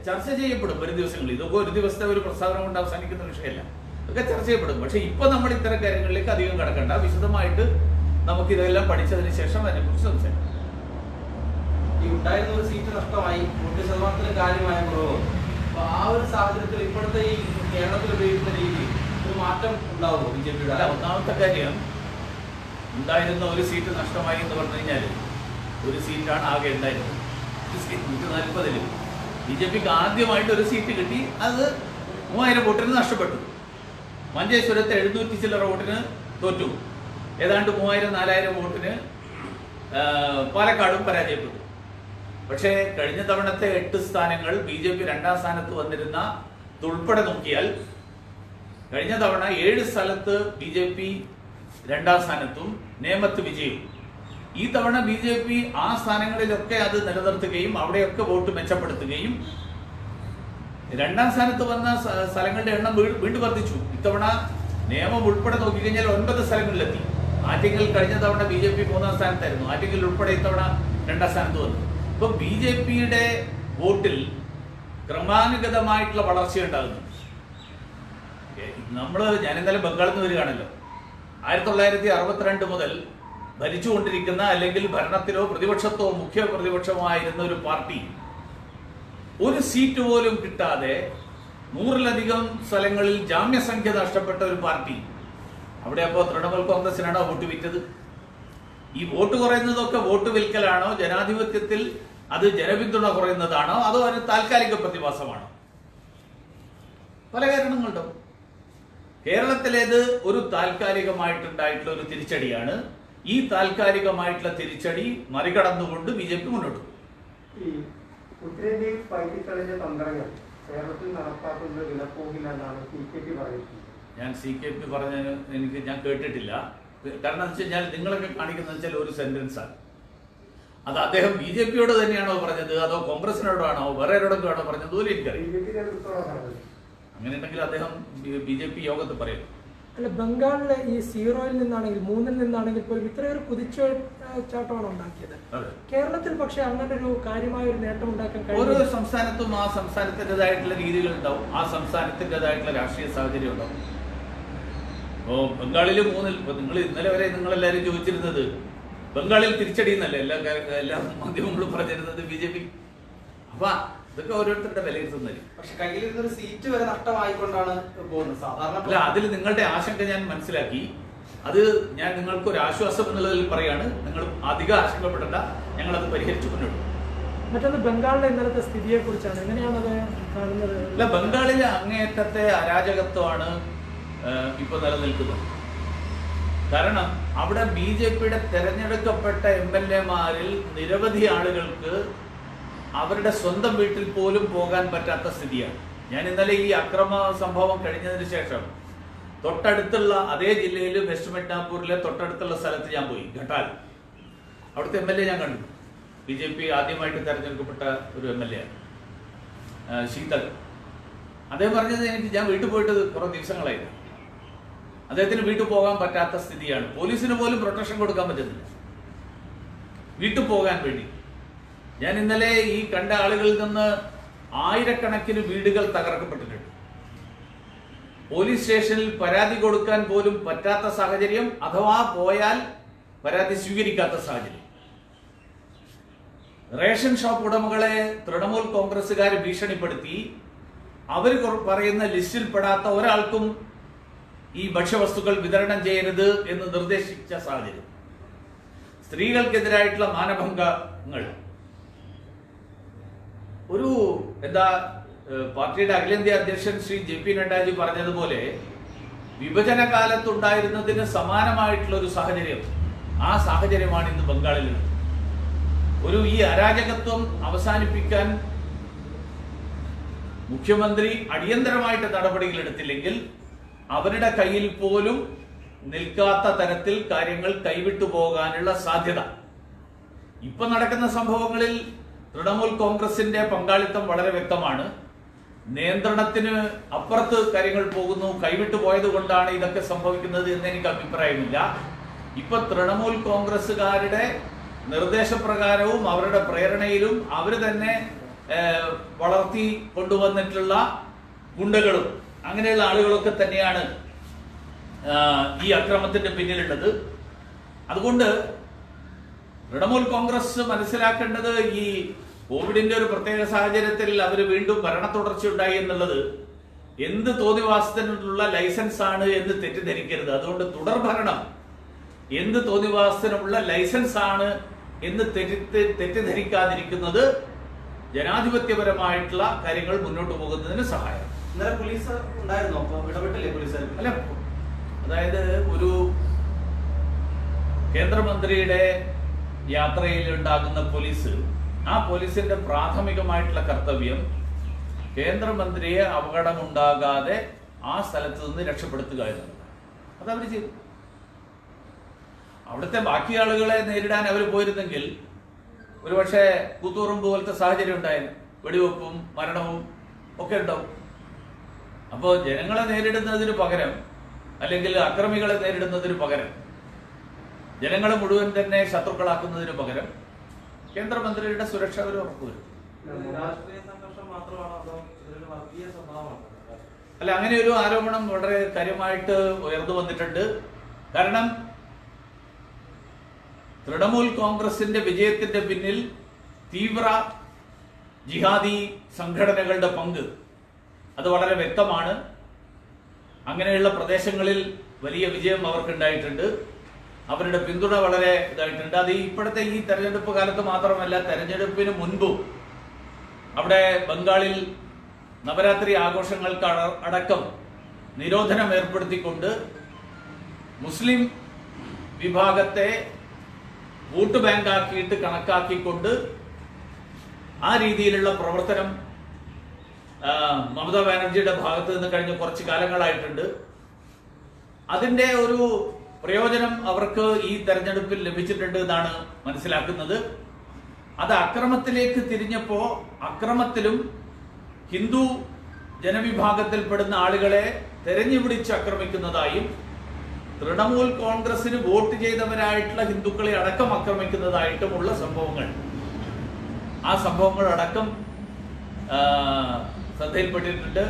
ചർച്ച ചെയ്യപ്പെടും വരും ദിവസങ്ങളിൽ. ഇതൊക്കെ ഒരു ദിവസത്തെ ഒരു പ്രസ്താവന കൊണ്ട് അവസാനിക്കുന്ന വിഷയമല്ല, ഇതൊക്കെ ചർച്ച ചെയ്യപ്പെടും. പക്ഷെ ഇപ്പൊ നമ്മൾ ഇത്തരം കാര്യങ്ങളിലേക്ക് അധികം കടക്കണ്ട. വിശദമായിട്ട് നമുക്ക് ഇതെല്ലാം പഠിച്ചതിന് ശേഷം അതിനെക്കുറിച്ച് സംസാരിക്കാം. ഈ ഉണ്ടായിരുന്ന ഒരു സീറ്റ് നഷ്ടമായി, വോട്ട് ശതമാനത്തിന് കാര്യമായ കുറവ്. അപ്പൊ ആ ഒരു സാഹചര്യത്തിൽ ഇപ്പോഴത്തെ ഈ കേരളത്തിൽ ഉപയോഗിക്കുന്ന രീതി ഒരു മാറ്റം ഉണ്ടാവുമോ BJP-യുടെ? അല്ല, ഒന്നാമത്തെ കാര്യം, ഉണ്ടായിരുന്ന ഒരു സീറ്റ് നഷ്ടമായി എന്ന് പറഞ്ഞു കഴിഞ്ഞാൽ ഒരു സീറ്റാണ് ആകെ ഉണ്ടായിരുന്നത്. 140-ൽ BJPക്ക് ആദ്യമായിട്ട് ഒരു സീറ്റ് കിട്ടി, അത് 3000 വോട്ടിന് നഷ്ടപ്പെട്ടു. മഞ്ചേശ്വരത്ത് 700 ചില്ലറ വോട്ടിന് തോറ്റു. ഏതാണ്ട് 3000-4000 വോട്ടിന് പാലക്കാടും പരാജയപ്പെട്ടു. പക്ഷേ കഴിഞ്ഞ തവണത്തെ 8 സ്ഥാനങ്ങൾ BJP 2ാം സ്ഥാനത്ത് വന്നിരുന്ന ഉൾപ്പെടെ നോക്കിയാൽ കഴിഞ്ഞ തവണ 7 സ്ഥലത്ത് BJP 2ാം സ്ഥാനത്തും നേമത്ത് വിജയും. ഈ തവണ BJP ആ സ്ഥാനങ്ങളിലൊക്കെ അത് നിലനിർത്തുകയും അവിടെയൊക്കെ വോട്ട് മെച്ചപ്പെടുത്തുകയും 2ാം സ്ഥാനത്ത് വന്ന സ്ഥലങ്ങളുടെ എണ്ണം വീണ്ടും വർദ്ധിച്ചു. ഇത്തവണ നിയമം ഉൾപ്പെടെ നോക്കിക്കഴിഞ്ഞാൽ 9 സ്ഥലങ്ങളിലെത്തി. ആറ്റിങ്ങൽ കഴിഞ്ഞ തവണ BJP 3ാം സ്ഥാനത്തായിരുന്നു. ആറ്റിങ്ങൽ ഉൾപ്പെടെ ഇത്തവണ 2ാം സ്ഥാനത്ത് വന്നു. ഇപ്പൊ BJPയുടെ വോട്ടിൽ ക്രമാനുഗതമായിട്ടുള്ള വളർച്ചയുണ്ടാകുന്നു. ഞാൻ ഇന്നലെ ബംഗാളിൽ നിന്ന് വരികയാണല്ലോ. 1962 മുതൽ ഭരിച്ചുകൊണ്ടിരിക്കുന്ന അല്ലെങ്കിൽ ഭരണത്തിലോ പ്രതിപക്ഷത്തോ മുഖ്യ പ്രതിപക്ഷമോ ആയിരുന്ന ഒരു പാർട്ടി ഒരു സീറ്റ് പോലും കിട്ടാതെ 100-ലധികം സ്ഥലങ്ങളിൽ ജാമ്യസംഖ്യ നഷ്ടപ്പെട്ട ഒരു പാർട്ടി. അവിടെ അപ്പോൾ തൃണമൂൽ കോൺഗ്രസിനാണോ വോട്ട് വിറ്റത്? ഈ വോട്ട് കുറയുന്നതൊക്കെ വോട്ട് വിൽക്കലാണോ? ജനാധിപത്യത്തിൽ അത് ജനപിന്തുണ കുറയുന്നതാണോ? അതോ ഒരു താൽക്കാലിക പ്രതിഭാസമാണോ? പല കാരണങ്ങളുണ്ടാവും. കേരളത്തിലേത് ഒരു താൽക്കാലികമായിട്ടുണ്ടായിട്ടുള്ള ഒരു തിരിച്ചടിയാണ്. ഈ താൽക്കാലികമായിട്ടുള്ള തിരിച്ചടി മറികടന്നുകൊണ്ട് BJP മുന്നോട്ട് പോകും. ഈ ഉത്തരേന്ത്യയിൽ പയറ്റിക്കളിച്ച തന്ത്രങ്ങൾ കേരളത്തിൽ നടപ്പാക്കുന്നത് വിലപ്പോകില്ല എന്നാണ് CKP പറയുന്നത്. ഞാൻ CKP പറഞ്ഞതിന് ഞാൻ കേട്ടിട്ടില്ല. കാരണം എന്താ വെച്ച് കഴിഞ്ഞാൽ നിങ്ങളൊക്കെ കാണിക്കുന്നത് വെച്ചാൽ ഒരു സെന്റൻസാണ്. അത് അദ്ദേഹം BJPയോട് തന്നെയാണോ പറഞ്ഞത്, അതോ കോൺഗ്രസിനോടാണോ വേറെ ആരോടൊക്കെ ആണോ പറഞ്ഞത് പോലും എനിക്കറിയാം. അങ്ങനെ ഉണ്ടെങ്കിൽ അദ്ദേഹം BJP യോഗത്തിൽ പറയും. അല്ല, ബംഗാളിലെ ഈ 0-ൽ നിന്നാണെങ്കിൽ 3-ൽ നിന്നാണെങ്കിൽ പോലും ഇത്രയൊരു കുതിച്ചുചാട്ടമാണ് ഉണ്ടാക്കിയത്. കേരളത്തിൽ പക്ഷെ അങ്ങനെ ഒരു കാര്യമായ ഒരു നേട്ടം ഉണ്ടാക്കാൻ ഓരോ സംസ്ഥാനത്തും ആ സംസ്ഥാനത്തിൻ്റെതായിട്ടുള്ള രീതികൾ ഉണ്ടാവും, ആ സംസ്ഥാനത്തിൻ്റെതായിട്ടുള്ള രാഷ്ട്രീയ സാഹചര്യം ഉണ്ടാവും. ഓ, ബംഗാളിൽ 3-ൽ നിങ്ങൾ ഇന്നലെ വരെ നിങ്ങളെല്ലാവരും ചോദിച്ചിരുന്നത് ബംഗാളിൽ തിരിച്ചടി എന്നല്ലേ എല്ലാ മാധ്യമങ്ങളും പറഞ്ഞിരുന്നത് BJP. അപ്പൊ ഇതൊക്കെ ഓരോരുത്തരുടെ വിലയിരുത്തുന്നത്. പക്ഷെ കയ്യിലിരുന്നൊരു സീറ്റ് വരെ നഷ്ടമായിക്കൊണ്ടാണ് പോകുന്നത് സാധാരണ. അല്ല, അതിൽ നിങ്ങളുടെ ആശങ്ക ഞാൻ മനസ്സിലാക്കി. അത് ഞാൻ നിങ്ങൾക്ക് ഒരു ആശ്വാസം എന്നുള്ളതിൽ പറയാണ്. നിങ്ങൾ അധികം ആശങ്കപ്പെടേണ്ട, ഞങ്ങളത് പരിഹരിച്ചു മുന്നോട്ട്. മറ്റൊന്ന് ബംഗാളിലെ ഇന്നലത്തെ സ്ഥിതിയെ കുറിച്ചാണ്. എങ്ങനെയാണത് കാണുന്നത്? അല്ല, ബംഗാളിലെ അങ്ങേയറ്റത്തെ അരാജകത്വമാണ് ഇപ്പൊ നിലനിൽക്കുന്നത്. കാരണം അവിടെ BJPയുടെ തെരഞ്ഞെടുക്കപ്പെട്ട MLA-മാരിൽ നിരവധി ആളുകൾക്ക് അവരുടെ സ്വന്തം വീട്ടിൽ പോലും പോകാൻ പറ്റാത്ത സ്ഥിതിയാണ്. ഞാൻ ഇന്നലെ ഈ അക്രമ സംഭവം കഴിഞ്ഞതിന് ശേഷം തൊട്ടടുത്തുള്ള അതേ ജില്ലയിൽ വെസ്റ്റ് മിഡ്നാപൂരിലെ തൊട്ടടുത്തുള്ള സ്ഥലത്ത് ഞാൻ പോയി. ഘട്ടാൽ അവിടുത്തെ MLA ഞാൻ കണ്ടു. BJP ആദ്യമായിട്ട് തെരഞ്ഞെടുക്കപ്പെട്ട ഒരു MLA ആണ്, ശീതൽ. അദ്ദേഹം പറഞ്ഞത് ഞാൻ വീട്ടിൽ പോയിട്ട് കുറേ ദിവസങ്ങളായിരുന്നു. അദ്ദേഹത്തിന് വീട്ടിൽ പോകാൻ പറ്റാത്ത സ്ഥിതിയാണ്. പോലീസിന് പോലും പ്രൊട്ടക്ഷൻ കൊടുക്കാൻ പറ്റുന്നില്ല വീട്ടിൽ പോകാൻ വേണ്ടി. ഞാൻ ഇന്നലെ ഈ കണ്ട ആളുകളിൽ നിന്ന് ആയിരക്കണക്കിന് വീടുകൾ തകർക്കപ്പെട്ടിട്ടുണ്ട്. പോലീസ് സ്റ്റേഷനിൽ പരാതി കൊടുക്കാൻ പോലും പറ്റാത്ത സാഹചര്യം, അഥവാ പോയാൽ പരാതി സ്വീകരിക്കാത്ത സാഹചര്യം. റേഷൻ ഷോപ്പ് ഉടമകളെ തൃണമൂൽ കോൺഗ്രസുകാർ ഭീഷണിപ്പെടുത്തി അവർ പറയുന്ന ലിസ്റ്റിൽ പെടാത്ത ഒരാൾക്കും ഈ ഭക്ഷ്യവസ്തുക്കൾ വിതരണം ചെയ്യരുത് എന്ന് നിർദ്ദേശിച്ച സാഹചര്യം. സ്ത്രീകൾക്കെതിരായിട്ടുള്ള മാനഭംഗങ്ങൾ. ഒരു പാർട്ടിയുടെ അഖിലേന്ത്യാ അധ്യക്ഷൻ ശ്രീ JP നഡ്ഡാജി പറഞ്ഞതുപോലെ വിഭജന കാലത്തുണ്ടായിരുന്നതിന് സമാനമായിട്ടുള്ള ഒരു സാഹചര്യം, ആ സാഹചര്യമാണ് ഇന്ന് ബംഗാളിലുള്ളത്. ഈ അരാജകത്വം അവസാനിപ്പിക്കാൻ മുഖ്യമന്ത്രി അടിയന്തരമായിട്ട് നടപടികൾ എടുത്തില്ലെങ്കിൽ അവരുടെ കയ്യിൽ പോലും നിൽക്കാത്ത തരത്തിൽ കാര്യങ്ങൾ കൈവിട്ടു പോകാനുള്ള സാധ്യത. ഇപ്പൊ നടക്കുന്ന സംഭവങ്ങളിൽ തൃണമൂൽ കോൺഗ്രസിന്റെ പങ്കാളിത്തം വളരെ വ്യക്തമാണ്. നിയന്ത്രണത്തിന് അപ്പുറത്ത് കാര്യങ്ങൾ പോകുന്നു. കൈവിട്ടു പോയത് കൊണ്ടാണ് ഇതൊക്കെ സംഭവിക്കുന്നത് എന്ന് എനിക്ക് അഭിപ്രായമില്ല. ഇപ്പൊ തൃണമൂൽ കോൺഗ്രസുകാരുടെ നിർദ്ദേശപ്രകാരവും അവരുടെ പ്രേരണയിലും അവർ തന്നെ വളർത്തി കൊണ്ടുവന്നിട്ടുള്ള ഗുണ്ടകളും അങ്ങനെയുള്ള ആളുകളൊക്കെ തന്നെയാണ് ഈ അക്രമത്തിന്റെ പിന്നിലുള്ളത്. അതുകൊണ്ട് തൃണമൂൽ കോൺഗ്രസ് മനസ്സിലാക്കേണ്ടത് ഈ കോവിഡിന്റെ ഒരു പ്രത്യേക സാഹചര്യത്തിൽ അവർ വീണ്ടും ഭരണ തുടർച്ച ഉണ്ടായി എന്നുള്ളത് എന്ത് തോന്നിവാസത്തിനുള്ള ലൈസൻസ് ആണ് എന്ന് തെറ്റിദ്ധരിക്കരുത്. അതുകൊണ്ട് തുടർഭരണം എന്ത് തോന്നിവാസത്തിനുള്ള ലൈസൻസ് ആണ് എന്ന് തെറ്റിദ്ധരിക്കാതിരിക്കുന്നത് ജനാധിപത്യപരമായിട്ടുള്ള കാര്യങ്ങൾ മുന്നോട്ട് പോകുന്നതിന് സഹായം. ഇന്നലെ പോലീസ് ഉണ്ടായിരുന്നോ? ഇടപെട്ടില്ലേ പോലീസ്? അല്ല, അതായത് ഒരു കേന്ദ്രമന്ത്രിയുടെ യാത്രയിൽ ഉണ്ടാകുന്ന പോലീസ്, ആ പോലീസിന്റെ പ്രാഥമികമായിട്ടുള്ള കർത്തവ്യം കേന്ദ്രമന്ത്രിയെ അപകടമുണ്ടാകാതെ ആ സ്ഥലത്ത് നിന്ന് രക്ഷപ്പെടുത്തുക എന്നുള്ളത്. അതവർ ചെയ്തു. അവിടുത്തെ ബാക്കി ആളുകളെ നേരിടാൻ അവർ പോയിരുന്നെങ്കിൽ ഒരുപക്ഷെ കൂത്തുപറമ്പ് പോലത്തെ സാഹചര്യം ഉണ്ടായിരുന്നു. വെടിവെപ്പും മരണവും ഒക്കെ ഉണ്ടാവും. അപ്പോൾ ജനങ്ങളെ നേരിടുന്നതിന് പകരം, അല്ലെങ്കിൽ അക്രമികളെ നേരിടുന്നതിന് പകരം, ജനങ്ങളെ മുഴുവൻ തന്നെ ശത്രുക്കളാക്കുന്നതിന് പകരം കേന്ദ്രമന്ത്രിയുടെ സുരക്ഷ അവർ ഉറപ്പുവരും. രാഷ്ട്രീയ സംഘർഷം മാത്രമാണോ അതോ ഇതൊരു വർഗീയ സ്വഭാവമാണോ? അല്ല, അങ്ങനെ ഒരു ആരോപണം വളരെ കാര്യമായിട്ട് ഉയർന്നു വന്നിട്ടുണ്ട്. കാരണം തൃണമൂൽ കോൺഗ്രസിന്റെ വിജയത്തിന്റെ പിന്നിൽ തീവ്ര ജിഹാദി സംഘടനകളുടെ പങ്ക് അത് വളരെ വ്യക്തമാണ്. അങ്ങനെയുള്ള പ്രദേശങ്ങളിൽ വലിയ വിജയം അവർക്കുണ്ടായിട്ടുണ്ട്. അവരുടെ പിന്തുണ വളരെ ഇതായിട്ടുണ്ട്. അത് ഇപ്പോഴത്തെ ഈ തെരഞ്ഞെടുപ്പ് കാലത്ത് മാത്രമല്ല, തെരഞ്ഞെടുപ്പിന് മുൻപും അവിടെ ബംഗാളിൽ നവരാത്രി ആഘോഷങ്ങൾക്ക് അടക്കം നിരോധനം ഏർപ്പെടുത്തിക്കൊണ്ട് മുസ്ലിം വിഭാഗത്തെ വോട്ട് ബാങ്കാക്കിയിട്ട് കണക്കാക്കിക്കൊണ്ട് ആ രീതിയിലുള്ള പ്രവർത്തനം മമതാ ബാനർജിയുടെ ഭാഗത്ത് നിന്ന് കഴിഞ്ഞ കുറച്ച് കാലങ്ങളായിട്ടുണ്ട്. അതിന്റെ ഒരു പ്രയോജനം അവർക്ക് ഈ തെരഞ്ഞെടുപ്പിൽ ലഭിച്ചിട്ടുണ്ട് എന്നാണ് മനസ്സിലാക്കുന്നത്. അത് അക്രമത്തിലേക്ക് തിരിഞ്ഞപ്പോ അക്രമത്തിലും ഹിന്ദു ജനവിഭാഗത്തിൽപ്പെടുന്ന ആളുകളെ തെരഞ്ഞുപിടിച്ച് ആക്രമിക്കുന്നതായും തൃണമൂൽ കോൺഗ്രസിന് വോട്ട് ചെയ്തവരായിട്ടുള്ള ഹിന്ദുക്കളെ അടക്കം ആക്രമിക്കുന്നതായിട്ടുമുള്ള സംഭവങ്ങൾ, ആ സംഭവങ്ങൾ അടക്കം ശ്രദ്ധയിൽപ്പെട്ടിട്ടുണ്ട്.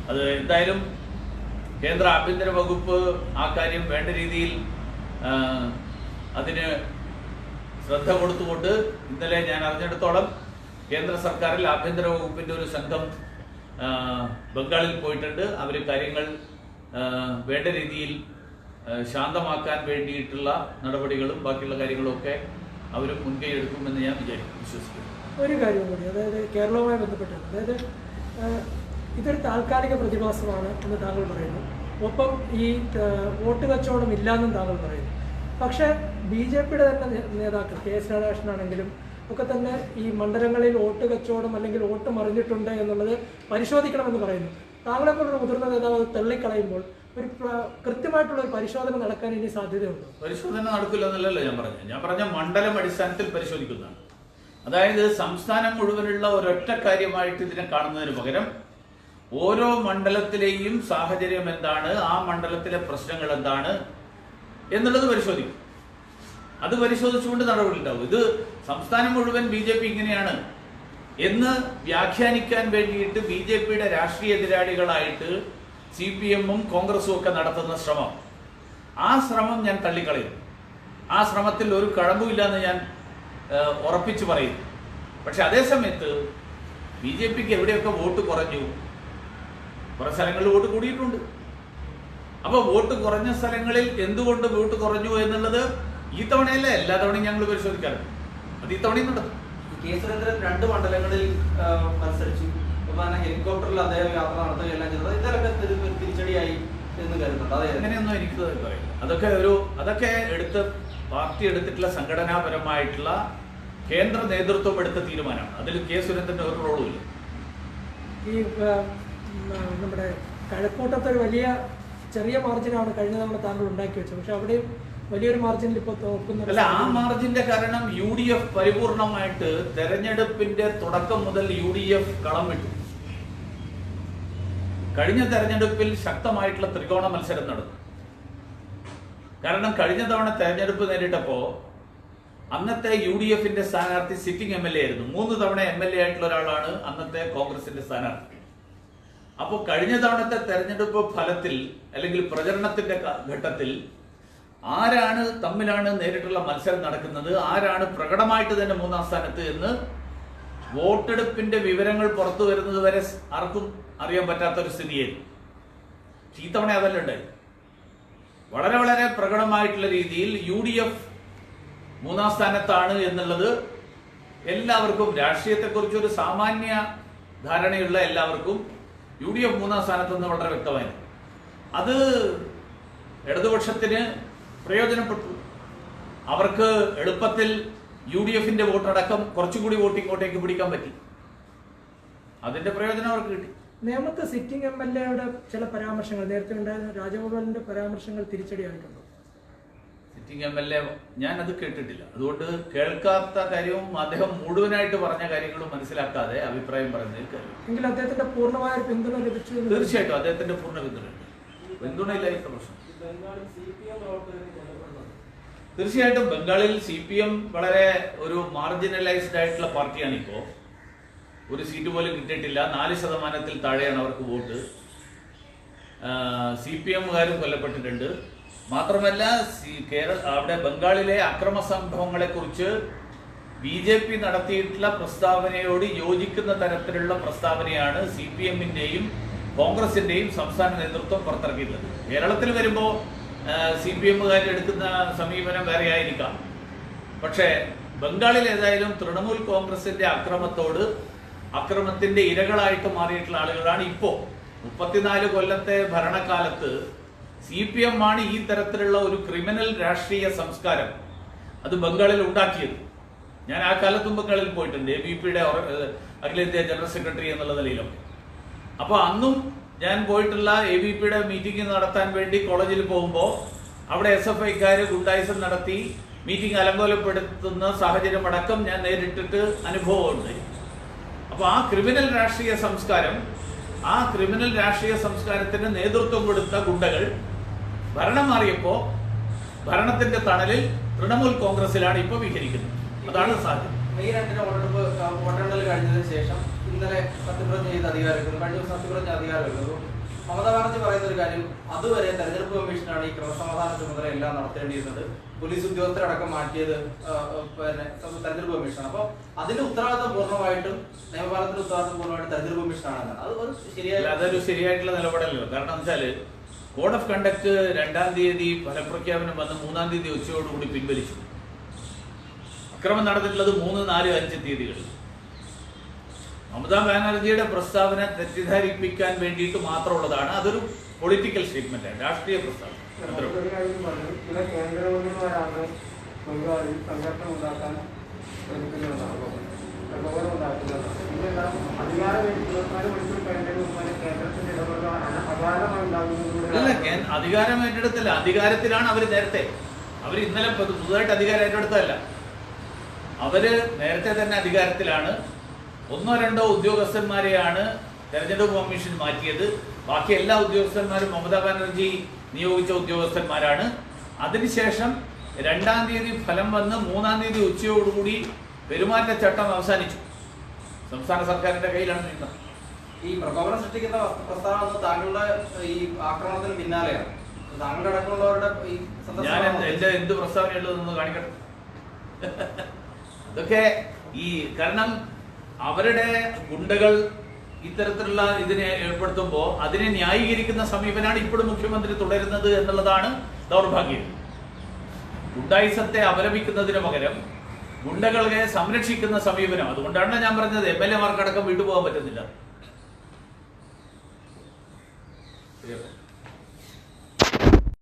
അത് എന്തായാലും കേന്ദ്ര ആഭ്യന്തര വകുപ്പ് ആ കാര്യം വേണ്ട രീതിയിൽ അതിന് ശ്രദ്ധ കൊടുത്തുകൊണ്ട് ഇന്നലെ ഞാൻ അറിഞ്ഞിടത്തോളം കേന്ദ്ര സർക്കാരിൽ ആഭ്യന്തര വകുപ്പിന്റെ ഒരു സംഘം ബംഗാളിൽ പോയിട്ടുണ്ട്. അവർ കാര്യങ്ങൾ വേണ്ട രീതിയിൽ ശാന്തമാക്കാൻ വേണ്ടിയിട്ടുള്ള നടപടികളും ബാക്കിയുള്ള കാര്യങ്ങളും ഒക്കെ അവർ മുൻകൈ എടുക്കുമെന്ന് ഞാൻ വിശ്വസിക്കുന്നു. ഒരു കാര്യം കൂടി, അതായത് കേരളവുമായി ബന്ധപ്പെട്ടാണ്. അതായത് ഇതൊരു താൽക്കാലിക പ്രതിഭാസമാണ് എന്ന് താങ്കൾ പറയുന്നു. ഒപ്പം ഈ വോട്ട് കച്ചവടം ഇല്ലാന്നും താങ്കൾ പറയുന്നു. പക്ഷേ BJPയുടെ തന്നെ നേതാക്കൾ KS രാധാകൃഷ്ണനാണെങ്കിലും ഒക്കെ തന്നെ ഈ മണ്ഡലങ്ങളിൽ വോട്ട് കച്ചവടം അല്ലെങ്കിൽ വോട്ട് മറിഞ്ഞിട്ടുണ്ട് എന്നുള്ളത് പരിശോധിക്കണമെന്ന് പറയുന്നു. താങ്കളെപ്പോലുള്ള മുതിർന്ന നേതാവ് അത് തള്ളിക്കളയുമ്പോൾ ഒരു കൃത്യമായിട്ടുള്ള ഒരു പരിശോധന നടക്കാൻ ഇനി സാധ്യതയുണ്ടോ? പരിശോധന നടക്കില്ല എന്നല്ലല്ലോ ഞാൻ പറഞ്ഞ മണ്ഡലം അടിസ്ഥാനത്തിൽ പരിശോധിക്കുന്നതാണ്. അതായത് സംസ്ഥാനം മുഴുവനുള്ള ഒരൊറ്റ കാര്യമായിട്ട് ഇതിനെ കാണുന്നതിന് പകരം ഓരോ മണ്ഡലത്തിലെയും സാഹചര്യം എന്താണ്, ആ മണ്ഡലത്തിലെ പ്രശ്നങ്ങൾ എന്താണ് എന്നുള്ളത് പരിശോധിക്കും. അത് പരിശോധിച്ചുകൊണ്ട് നടപടി ഉണ്ടാവും. ഇത് സംസ്ഥാനം മുഴുവൻ BJP ഇങ്ങനെയാണ് എന്ന് വ്യാഖ്യാനിക്കാൻ വേണ്ടിയിട്ട് BJPയുടെ രാഷ്ട്രീയ എതിരാളികളായിട്ട് CPM-ഉം കോൺഗ്രസും ഒക്കെ നടത്തുന്ന ശ്രമം, ആ ശ്രമം ഞാൻ തള്ളിക്കളയും. ആ ശ്രമത്തിൽ ഒരു കഴമ്പുമില്ല എന്ന് ഞാൻ ഉറപ്പിച്ചു പറയുന്നു. പക്ഷെ അതേസമയത്ത് BJPക്ക് എവിടെയൊക്കെ വോട്ട് കുറഞ്ഞു, കുറെ സ്ഥലങ്ങളിൽ വോട്ട് കൂടിയിട്ടുണ്ട്. അപ്പോൾ വോട്ട് കുറഞ്ഞ സ്ഥലങ്ങളിൽ എന്തുകൊണ്ട് വോട്ട് കുറഞ്ഞു എന്നുള്ളത് ഈ തവണയല്ല, എല്ലാ തവണയും ഞങ്ങൾ പരിശോധിക്കാറുണ്ട്. അത് ഈ തവണയും നടന്നു. കെ സുരേന്ദ്രൻ 2 മണ്ഡലങ്ങളിൽ മത്സരിച്ചു. ഹെലികോപ്റ്ററിൽ അദ്ദേഹം യാത്ര നടത്തുകയെല്ലാം ചെയ്തത് ഇതൊക്കെ തിരിച്ചടിയായി എന്ന് കരുതുന്നുണ്ട്. അതെ, അങ്ങനെയൊന്നും എനിക്ക് പറയില്ല. അതൊക്കെ പാർട്ടി എടുത്തിട്ടുള്ള സംഘടനാപരമായിട്ടുള്ള കേന്ദ്ര നേതൃത്വം എടുത്ത തീരുമാനമാണ്. അതിൽ കെ സുരേന്ദ്രന്റെ ഒരു റോളും ഇല്ല. ഈ നമ്മുടെ കഴക്കൂട്ടത്തെ ഒരു ചെറിയ മാർജിനാണ് കഴിഞ്ഞ തവണ താങ്കൾ ഉണ്ടാക്കി വെച്ചത്. പക്ഷെ അവിടെയും വലിയൊരു മാർജിനിൽ ഇപ്പോൾ തോക്കുന്ന അല്ല, ആ മാർജിന്റെ കാരണം UDF പരിപൂർണമായിട്ട് തെരഞ്ഞെടുപ്പിന്റെ തുടക്കം മുതൽ UDF കളം വിട്ടു. കഴിഞ്ഞ തെരഞ്ഞെടുപ്പിൽ ശക്തമായിട്ടുള്ള ത്രികോണ മത്സരം നടന്നു. കാരണം കഴിഞ്ഞ തവണ തെരഞ്ഞെടുപ്പ് നേരിട്ടപ്പോ അന്നത്തെ UDFന്റെ സ്ഥാനാർത്ഥി സിറ്റിംഗ് MLA ആയിരുന്നു. 3 തവണ MLA ആയിട്ടുള്ള ഒരാളാണ് അന്നത്തെ കോൺഗ്രസിന്റെ സ്ഥാനാർത്ഥി. അപ്പോൾ കഴിഞ്ഞ തവണത്തെ തെരഞ്ഞെടുപ്പ് ഫലത്തിൽ അല്ലെങ്കിൽ പ്രചരണത്തിന്റെ ഘട്ടത്തിൽ തമ്മിലാണ് നേരിട്ടുള്ള മത്സരം നടക്കുന്നത്, ആരാണ് പ്രകടമായിട്ട് തന്നെ 3-ാം സ്ഥാനത്ത് എന്ന് വോട്ടെടുപ്പിന്റെ വിവരങ്ങൾ പുറത്തു വരുന്നത് വരെ ആർക്കും അറിയാൻ പറ്റാത്ത ഒരു സ്ഥിതിയായിരുന്നു. ഈ തവണ അതല്ല ഉണ്ടായി. വളരെ വളരെ പ്രകടമായിട്ടുള്ള രീതിയിൽ UDF 3-ാം സ്ഥാനത്താണ് എന്നുള്ളത് എല്ലാവർക്കും, രാഷ്ട്രീയത്തെക്കുറിച്ച് ഒരു സാമാന്യ ധാരണയുള്ള എല്ലാവർക്കും UDF 3-ാം സ്ഥാനത്തെന്ന് വളരെ വ്യക്തമായിരുന്നു. അത് ഇടതുപക്ഷത്തിന് പ്രയോജനപ്പെട്ടു. അവർക്ക് എളുപ്പത്തിൽ UDFന്റെ വോട്ടടക്കം കുറച്ചുകൂടി വോട്ട് ഇങ്ങോട്ടേക്ക് പിടിക്കാൻ പറ്റി. അതിന്റെ പ്രയോജനം അവർക്ക് കിട്ടി. നേമത്തെ സിറ്റിംഗ് MLAയുടെ ചില പരാമർശങ്ങൾ, നേരത്തെ ഉണ്ടായിരുന്ന രാജഗോപാലിന്റെ പരാമർശങ്ങൾ തിരിച്ചടിയായിട്ടുണ്ടോ? സിറ്റിംഗ് MLA ഞാനത് കേട്ടിട്ടില്ല. അതുകൊണ്ട് കേൾക്കാത്ത കാര്യവും അദ്ദേഹം മുഴുവനായിട്ട് പറഞ്ഞ കാര്യങ്ങളും മനസ്സിലാക്കാതെ അഭിപ്രായം പറയുന്നതിൽ കാര്യം. എങ്കിൽ അദ്ദേഹത്തിന്റെ പൂർണ്ണമായ പിന്തുണ ലഭിച്ചു. തീർച്ചയായിട്ടും അദ്ദേഹത്തിന്റെ പൂർണ്ണ പിന്തുണയില്ലാത്ത പ്രശ്നം. തീർച്ചയായിട്ടും ബംഗാളിൽ CPM വളരെ ഒരു മാർജിനലൈസ്ഡ് ആയിട്ടുള്ള പാർട്ടിയാണ്. ഇപ്പോൾ ഒരു സീറ്റ് പോലും കിട്ടിയിട്ടില്ല. 4% താഴെയാണ് അവർക്ക് വോട്ട്. CPMകാരും കൊല്ലപ്പെട്ടിട്ടുണ്ട്. മാത്രമല്ല അവിടെ ബംഗാളിലെ അക്രമ സംഭവങ്ങളെ കുറിച്ച് BJP നടത്തിയിട്ടുള്ള പ്രസ്താവനയോട് യോജിക്കുന്ന തരത്തിലുള്ള പ്രസ്താവനയാണ് CPMന്റെയും കോൺഗ്രസിന്റെയും സംസ്ഥാന നേതൃത്വം പുറത്തിറക്കിയിട്ടുള്ളത്. കേരളത്തിൽ വരുമ്പോൾ CPMകാർ എടുക്കുന്ന സമീപനം വേറെ ആയിരിക്കാം. പക്ഷേ ബംഗാളിൽ ഏതായാലും തൃണമൂൽ കോൺഗ്രസിന്റെ അക്രമത്തിന്റെ ഇരകളായിട്ട് മാറിയിട്ടുള്ള ആളുകളാണ്. ഇപ്പോൾ 34 കൊല്ലത്തെ ഭരണകാലത്ത് CPM ആണ് ഈ തരത്തിലുള്ള ഒരു ക്രിമിനൽ രാഷ്ട്രീയ സംസ്കാരം അത് ബംഗാളിൽ ഉണ്ടാക്കിയത്. ഞാൻ ആ കാലത്തും ബംഗാളിൽ പോയിട്ടുണ്ട്, ABPയുടെ അഖിലേന്ത്യാ ജനറൽ സെക്രട്ടറി എന്നുള്ള നിലയിലൊക്കെ. അപ്പോൾ അന്നും ഞാൻ പോയിട്ടുള്ള ABPയുടെ മീറ്റിംഗ് നടത്താൻ വേണ്ടി കോളേജിൽ പോകുമ്പോൾ അവിടെ SFIക്കാർ ഗുണ്ടായിസം നടത്തി മീറ്റിംഗ് അലങ്കോലപ്പെടുത്തുന്ന സാഹചര്യം അടക്കം ഞാൻ നേരിട്ടിട്ട് അനുഭവമുണ്ട്. അപ്പോൾ ആ ക്രിമിനൽ രാഷ്ട്രീയ സംസ്കാരത്തിന് നേതൃത്വം കൊടുത്ത ഗുണ്ടകൾ ഭരണം മാറിയപ്പോൾ ഭരണത്തിന്റെ തണലിൽ തൃണമൂൽ കോൺഗ്രസിലാണ് ഇപ്പോൾ വിഹരിക്കുന്നത്. അതാണ് സാധ്യത. മെയ് 2 വോട്ടെണ്ണൽ കഴിഞ്ഞതിന് ശേഷം ഇന്നലെ സത്യപ്രതിജ്ഞ ചെയ്ത് അധികാരത്തിൽ കഴിഞ്ഞ ദിവസം സത്യപ്രതിജ്ഞ അധികാരമെടുത്തു. മമതാ ബാനർജി പറയുന്ന ഒരു കാര്യം, അതുവരെ തെരഞ്ഞെടുപ്പ് കമ്മീഷനാണ് ഈ ക്രമസമാധാന ചുമതല എല്ലാം നടത്തേണ്ടിയിരുന്നത്, പോലീസ് ഉദ്യോഗസ്ഥരടക്കം മാറ്റിയത് തെരഞ്ഞെടുപ്പ് കമ്മീഷനാണ്. അപ്പോൾ അതിന്റെ ഉത്തരവാദിത്തം പൂർണ്ണമായിട്ടും നിയമപാലനത്തിന്റെ ഉത്തരവാദിത്തം പൂർണ്ണമായിട്ടും തെരഞ്ഞെടുപ്പ് കമ്മീഷനാണെന്നാണ്. അതൊരു ശരിയായിട്ടുള്ള നിലപാടല്ലോ. കാരണം എന്താ വെച്ചാൽ കോഡ് ഓഫ് കണ്ടക്ട് 2-ാം തീയതി ഫലപ്രഖ്യാപനം വന്ന് 3-ാം തീയതി ഉച്ചയോടുകൂടി പിൻവലിച്ചു. അക്രമം നടന്നിട്ടുള്ളത് 3, 4, 5 തീയതികളിൽ. മമതാ ബാനർജിയുടെ പ്രസ്താവന തെറ്റിദ്ധരിപ്പിക്കാൻ വേണ്ടിയിട്ട് മാത്രമുള്ളതാണ്. അതൊരു പൊളിറ്റിക്കൽ സ്റ്റേറ്റ്മെന്റാണ്, രാഷ്ട്രീയ പ്രസ്താവന. ചില കേന്ദ്രമന്ത്രിമാരാണ് ബംഗാളിൽ സംഘർഷം ഉണ്ടാക്കാൻ ശ്രമിക്കുന്നതെന്നാണ്, പ്രകോപനം ഉണ്ടാക്കുന്നതാണ്. ഇതെല്ലാം അധികാരം 24 മണിക്കൂർ കഴിഞ്ഞതിന് മുമ്പ് കേന്ദ്രത്തിന്റെ ഇടപെടലാണ് അകാലമായി ഉണ്ടാകുന്നത്. അല്ല, അധികാരം ഏറ്റെടുത്തില്ല. അധികാരത്തിലാണ് അവർ നേരത്തെ. അവർ ഇന്നലെ പുതുതായിട്ട് അധികാരം ഏറ്റെടുത്തതല്ല. അവര് നേരത്തെ തന്നെ അധികാരത്തിലാണ്. 1-2 ഉദ്യോഗസ്ഥന്മാരെയാണ് തെരഞ്ഞെടുപ്പ് കമ്മീഷൻ മാറ്റിയത്. ബാക്കി എല്ലാ ഉദ്യോഗസ്ഥന്മാരും മമതാ ബാനർജി നിയോഗിച്ച ഉദ്യോഗസ്ഥന്മാരാണ്. അതിനുശേഷം 2-ാം തീയതി ഫലം വന്ന് 3-ാം തീയതി ഉച്ചയോടുകൂടി പെരുമാറ്റച്ചട്ടം അവസാനിച്ചു. സംസ്ഥാന സർക്കാരിന്റെ കയ്യിലാണ് നിന്നത്. ഈ പ്രകോപനം സൃഷ്ടിക്കുന്ന പ്രസ്താവന താങ്കളുടെ ഈ ആക്രമണത്തിന് പിന്നാലെയാണ്. താങ്കളുടെ അടക്കമുള്ളവരുടെ ഞാൻ എന്റെ എന്ത് പ്രസ്താവനയുള്ളതെന്ന് കാണിക്കട്ടെ. അതൊക്കെ കാരണം അവരുടെ ഗുണ്ടകൾ ഇത്തരത്തിലുള്ള ഇതിനെ ഏർപ്പെടുത്തുമ്പോൾ അതിനെ ന്യായീകരിക്കുന്ന സമീപനാണ് ഇപ്പോഴും മുഖ്യമന്ത്രി തുടരുന്നത് എന്നുള്ളതാണ് ദൗർഭാഗ്യം. ഗുണ്ടായിസത്തെ അപലപിക്കുന്നതിന് പകരം ഗുണ്ടകളെ സംരക്ഷിക്കുന്ന സമീപനം. അതുകൊണ്ടാണ് ഞാൻ പറഞ്ഞത് MLA മാർക്കടക്കം വിട്ടുപോകാൻ പറ്റുന്നില്ല.